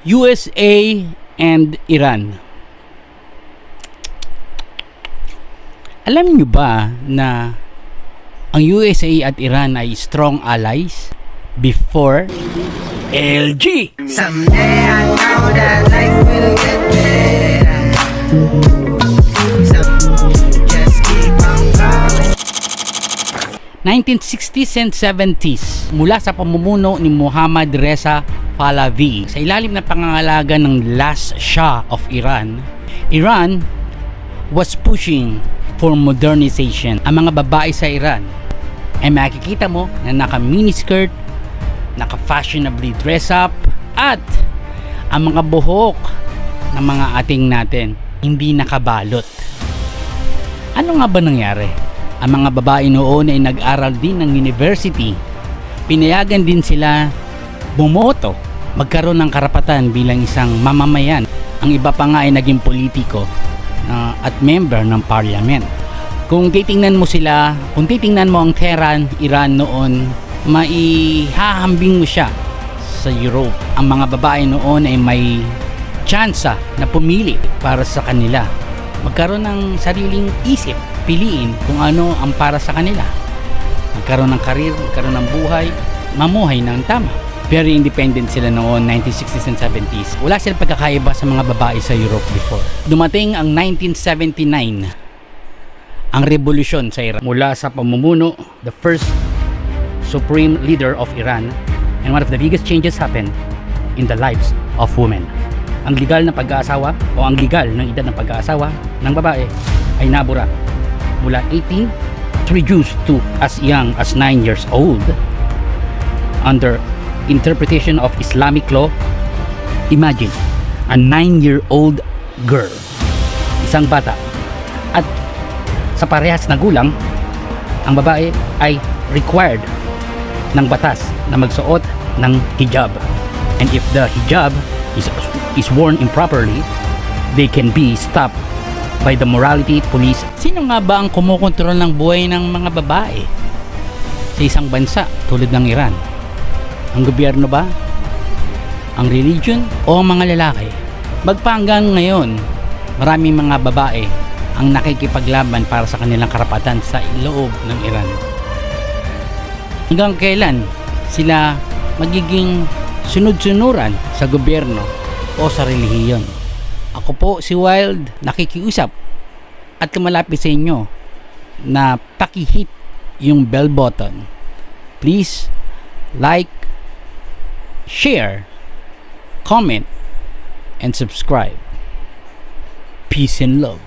USA and Iran. Alam niyo ba na ang USA at Iran ay strong allies before LG? Someday I know that life will get better. So just keep on going. 1960s and 70s, mula sa pamumuno ni Mohammad Reza Pahlavi, sa ilalim ng pangangalaga ng last Shah of Iran, Iran was pushing for modernization. Ang mga babae sa Iran ay makikita mo na naka miniskirt, naka fashionably dress up, at ang mga buhok ng mga ating natin hindi nakabalot. Ano nga ba nangyari? Ang mga babae noon ay nag-aral din ng university. Pinayagan din sila bumoto, magkaroon ng karapatan bilang isang mamamayan. Ang iba pa nga ay naging politiko at member ng parliament. Kung titingnan mo sila, kung titingnan mo ang Tehran, Iran noon, maihahambing mo siya sa Europe. Ang mga babae noon ay may tsansa na pumili para sa kanila. Magkaroon ng sariling isip, piliin kung ano ang para sa kanila. Magkaroon ng karir, magkaroon ng buhay, mamuhay ng tama. Very independent sila noon, 1960s and 70s. Wala silang pagkakaiba sa mga babae sa Europe before. Dumating ang 1979, ang revolusyon sa Iran. Mula sa pamumuno, the first supreme leader of Iran, and one of the biggest changes happened in the lives of women. Ang legal na pag-aasawa o ang legal ng edad ng pag-aasawa ng babae ay nabura mula 18 to reduce to as young as 9 years old under interpretation of Islamic law. Imagine a 9-year-old girl, isang bata, at sa parehas na gulang, ang babae ay required ng batas na magsuot ng hijab, and if the hijab is worn improperly, they can be stopped by the morality police. Sino nga ba ang kumukontrol ng buhay ng mga babae sa isang bansa tulad ng Iran? Ang gobyerno ba? Ang religion? O ang mga lalaki? Magpahanggang ngayon, maraming mga babae ang nakikipaglaban para sa kanilang karapatan sa loob ng Iran. Hanggang kailan sila magiging sunod-sunuran sa gobyerno o sa relihiyon? Ako po si Wild, nakikiusap at lumalapit sa inyo na paki-hit yung bell button. Please like, share, comment, and subscribe. Peace and love.